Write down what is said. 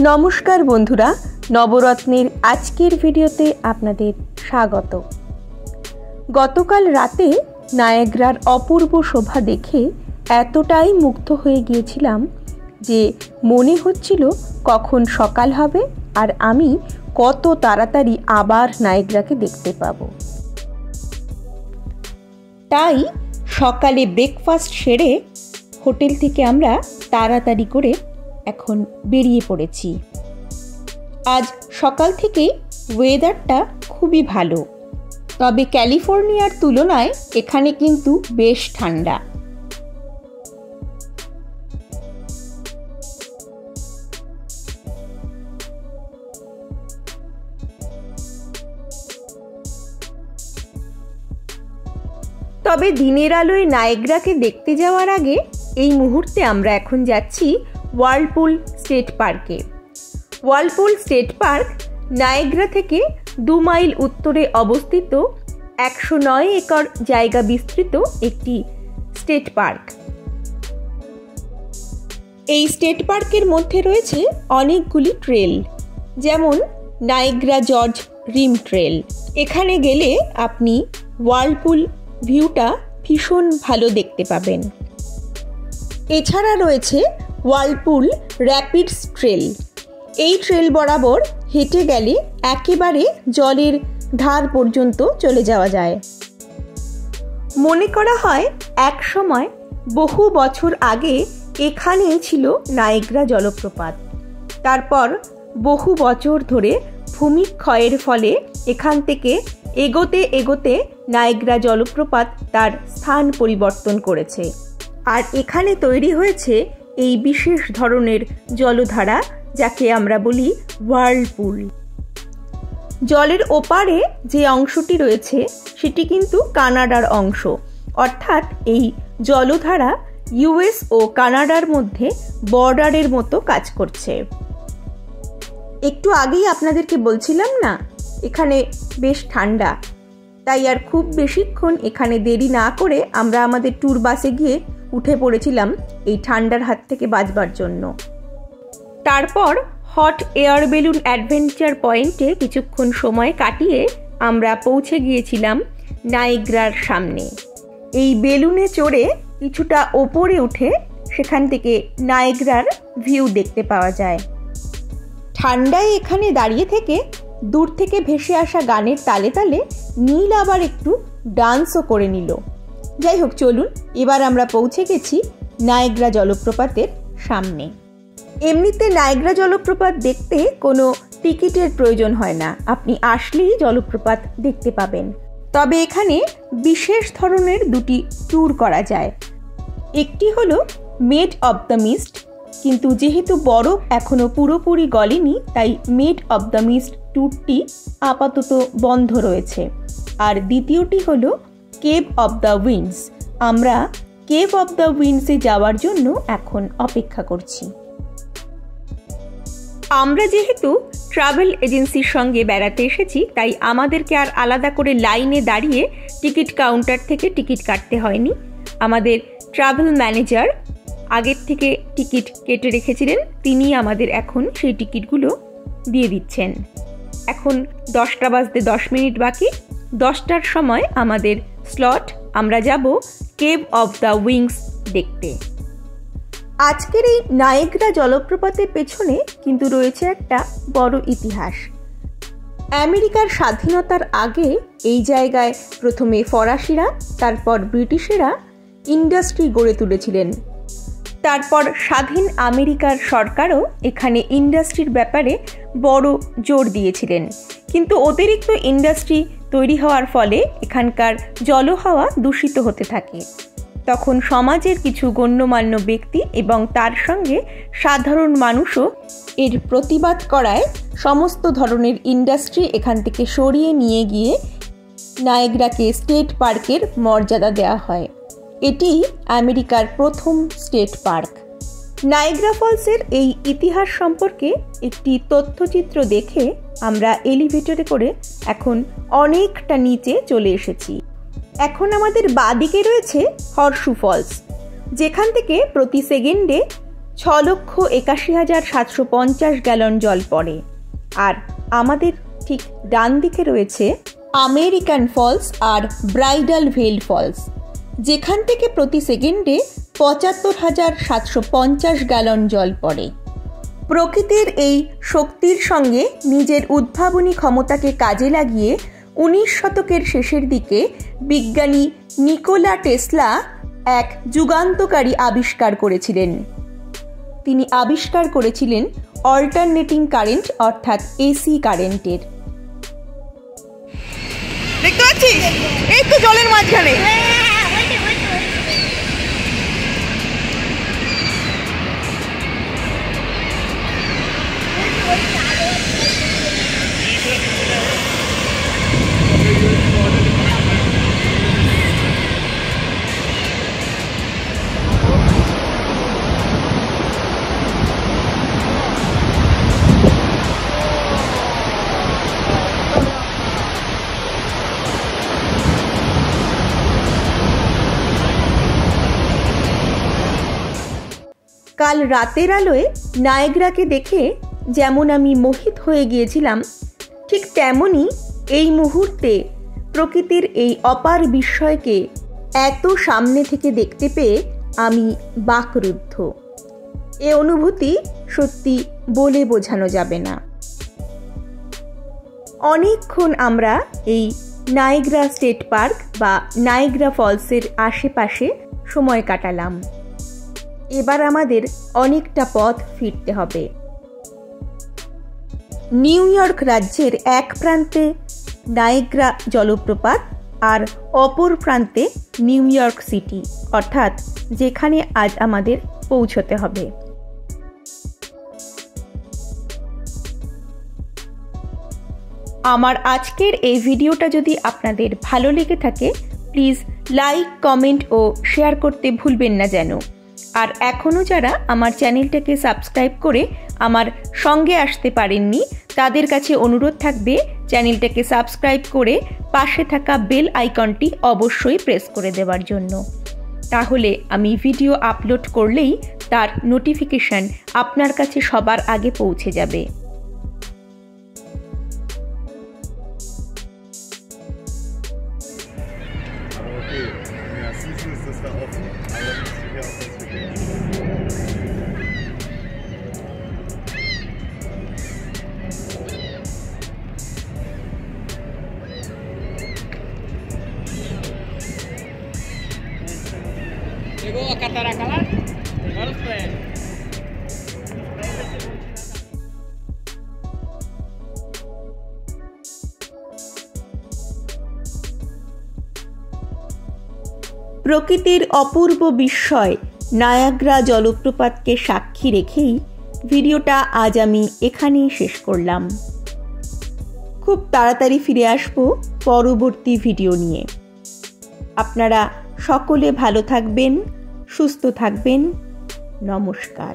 নমস্কার বন্ধুরা, নবরত্নের আজকের ভিডিওতে আপনাদের স্বাগত। গতকাল রাতে নায়াগ্রার অপূর্ব শোভা দেখে এতটাই মুগ্ধ হয়ে গিয়েছিলাম যে মনে হচ্ছিল কখন সকাল হবে আর আমি কত তাড়াতাড়ি আবার নায়াগ্রাকে দেখতে পাবো। তাই সকালে ব্রেকফাস্ট সেরে হোটেল থেকে আমরা তাড়াতাড়ি করে এখন বেরিয়ে পড়েছি। আজ সকাল থেকেই ওয়েদারটা খুবই ভালো, তবে ক্যালিফোর্নিয়ার তুলনায় এখানে কিন্তু বেশ ঠান্ডা। তবে দিনের আলোয় নায়াগ্রাকে দেখতে যাওয়ার আগে এই মুহূর্তে আমরা এখন যাচ্ছি ওয়ার্লপুল স্টেট পার্কে। ওয়ার্লপুল স্টেট পার্ক নায়াগ্রা থেকে 2 মাইল উত্তরে অবস্থিত 109 একর জায়গা বিস্তৃত একটি স্টেট পার্ক। এই স্টেট পার্কের মধ্যে রয়েছে অনেকগুলি ট্রেল, যেমন নায়াগ্রা জর্জ রিম ট্রেল। এখানে গেলে আপনি ওয়ার্লপুল ভিউটা ভীষণ ভালো দেখতে পাবেন। এছাড়া রয়েছে ওয়ার্লপুল র্যাপিডস ট্রেল। এই ট্রেল বরাবর হেঁটে গেলে একেবারে জলের ধার পর্যন্ত চলে যাওয়া যায়। মনে করা হয় এক সময় বহু বছর আগে এখানেই ছিল নায়াগ্রা জলপ্রপাত। তারপর বহু বছর ধরে ভূমিক্ষয়ের ফলে এখান থেকে এগোতে এগোতে নায়াগ্রা জলপ্রপাত তার স্থান পরিবর্তন করেছে, আর এখানে তৈরি হয়েছে এই বিশেষ ধরনের জলধারা, যাকে আমরা বলি ওয়ার্লপুল। জলের ওপারে যে অংশটি রয়েছে সেটি কিন্তু কানাডার অংশ, অর্থাৎ এই জলধারা ইউএস ও কানাডার মধ্যে বর্ডারের মতো কাজ করছে। একটু আগেই আপনাদেরকে বলছিলাম না, এখানে বেশ ঠান্ডা, তাই আর খুব বেশিক্ষণ এখানে দেরি না করে আমরা আমাদের ট্যুর বাসে গিয়ে উঠে পড়েছিলাম এই ঠান্ডার হাত থেকে বাঁচবার জন্য। তারপর হট এয়ার বেলুন অ্যাডভেঞ্চার পয়েন্টে কিছুক্ষণ সময় কাটিয়ে আমরা পৌঁছে গিয়েছিলাম নায়াগ্রার সামনে। এই বেলুনে চড়ে কিছুটা ওপরে উঠে সেখান থেকে নায়াগ্রার ভিউ দেখতে পাওয়া যায়। ঠান্ডায় এখানে দাঁড়িয়ে থেকে দূর থেকে ভেসে আসা গানের তালে তালে নীল আবার একটু ডান্সও করে নিল। যাই হোক, চলুন এবার আমরা পৌঁছে গেছি নায়াগ্রা জলপ্রপাতের সামনে। এমনিতে নায়াগ্রা জলপ্রপাত দেখতে কোনো টিকিটের প্রয়োজন হয় না, আপনি আসলেই জলপ্রপাত দেখতে পাবেন। তবে এখানে বিশেষ ধরনের 2টি ট্যুর করা যায়। একটি হলো মেড অব দ্য মিস্ট, কিন্তু যেহেতু বরফ এখনো পুরোপুরি গলেনি তাই মেড অব দ্য মিস্ট ট্যুরটি আপাতত বন্ধ রয়েছে। আর দ্বিতীয়টি হলো কেভ অব দ্য উইন্ডস। আমরা কেভ অব দ্য উইন্ডসে যাওয়ার জন্য এখন অপেক্ষা করছি। আমরা যেহেতু ট্রাভেল এজেন্সির সঙ্গে বেড়াতে এসেছি, তাই আমাদেরকে আর আলাদা করে লাইনে দাঁড়িয়ে টিকিট কাউন্টার থেকে টিকিট কাটতে হয়নি। আমাদের ট্রাভেল ম্যানেজার আগের থেকে টিকিট কেটে রেখেছিলেন, তিনি আমাদের এখন সেই টিকিটগুলো দিয়ে দিচ্ছেন। এখন 10টা বাজতে 10 মিনিট বাকি। 10টার সময় আমাদের স্লট, আমরা যাব কেভ অব দ্য উইংস দেখতে। আজকের এই নায়াগ্রা জলপ্রপাতের পেছনে কিন্তু রয়েছে একটা বড় ইতিহাস। আমেরিকার স্বাধীনতার আগে এই জায়গায় প্রথমে ফরাসিরা, তারপর ব্রিটিশেরা ইন্ডাস্ট্রি গড়ে তুলেছিলেন। তারপর স্বাধীন আমেরিকার সরকারও এখানে ইন্ডাস্ট্রির ব্যাপারে বড় জোর দিয়েছিলেন, কিন্তু অতিরিক্ত ইন্ডাস্ট্রি তৈরি হওয়ার ফলে এখানকার জলহাওয়া দূষিত হতে থাকে। তখন সমাজের কিছু গণ্যমান্য ব্যক্তি এবং তার সঙ্গে সাধারণ মানুষও এর প্রতিবাদ করায় সমস্ত ধরনের ইন্ডাস্ট্রি এখান থেকে সরিয়ে নিয়ে গিয়ে নায়াগ্রাকে স্টেট পার্কের মর্যাদা দেওয়া হয়। এটি আমেরিকার প্রথম স্টেট পার্ক। নায়াগ্রা ফলসের এই ইতিহাস সম্পর্কে একটি তথ্যচিত্র দেখে আমরা এলিভেটরে করে এখন অনেকটা নিচে চলে এসেছি। এখন আমাদের বাঁদিকে রয়েছে হর্সু ফলস, যেখান থেকে প্রতি সেকেন্ডে 6,81,750 গ্যালন জল পড়ে। আর আমাদের ঠিক ডান দিকে রয়েছে আমেরিকান ফলস আর ব্রাইডাল ভেল ফলস, যেখান থেকে প্রতি সেকেন্ডে 75,750 গ্যালন জল পড়ে। প্রকৃতির এই শক্তির সঙ্গে নিজের উদ্ভাবনী ক্ষমতাকে কাজে লাগিয়ে 19 শতকের শেষের দিকে বিজ্ঞানী নিকোলা টেসলা এক যুগান্তকারী আবিষ্কার করেছিলেন। তিনি আবিষ্কার করেছিলেন অল্টারনেটিং কারেন্ট অর্থাৎ এসি কারেন্টের। দেখতে পাচ্ছিস এই তো জলের মাঝখানে। কাল রাতের আলোয় নায়াগ্রাকে দেখে যেমন আমি মোহিত হয়ে গিয়েছিলাম, ঠিক তেমনই এই মুহূর্তে প্রকৃতির এই অপার বিস্ময়কে এত সামনে থেকে দেখতে পেয়ে আমি বাকরুদ্ধ। এ অনুভূতি সত্যি বলে বোঝানো যাবে না। অনেকক্ষণ আমরা এই নায়াগ্রা স্টেট পার্ক বা নায়াগ্রা ফলসের আশেপাশে সময় কাটালাম। এবার আমাদের অনেকটা পথ ফিরতে হবে। নিউ ইয়র্ক রাজ্যের এক প্রান্তে নায়াগ্রা জলপ্রপাত আর অপর প্রান্তে নিউ ইয়র্ক সিটি, অর্থাৎ যেখানে আজ আমাদের পৌঁছতে হবে। আমার আজকের এই ভিডিওটা যদি আপনাদের ভালো লেগে থাকে, প্লিজ লাইক, কমেন্ট ও শেয়ার করতে ভুলবেন না যেন। আর এখনও যারা আমার চ্যানেলটাকে সাবস্ক্রাইব করে আমার সঙ্গে আসতে পারেননি, তাদের কাছে অনুরোধ থাকবে চ্যানেলটাকে সাবস্ক্রাইব করে পাশে থাকা বেল আইকনটি অবশ্যই প্রেস করে দেওয়ার জন্য। তাহলে আমি ভিডিও আপলোড করলেই তার নোটিফিকেশন আপনার কাছে সবার আগে পৌঁছে যাবে। Llegó a Cataracalar, girlfriend. প্রকৃতির অপূর্ব বিস্ময় নায়াগ্রা জলপ্রপাতকে সাক্ষী রেখেই ভিডিওটা আজ আমি এখানেই শেষ করলাম। খুব তাড়াতাড়ি ফিরে আসব পরবর্তী ভিডিও নিয়ে। আপনারা সকলে ভালো থাকবেন, সুস্থ থাকবেন। নমস্কার।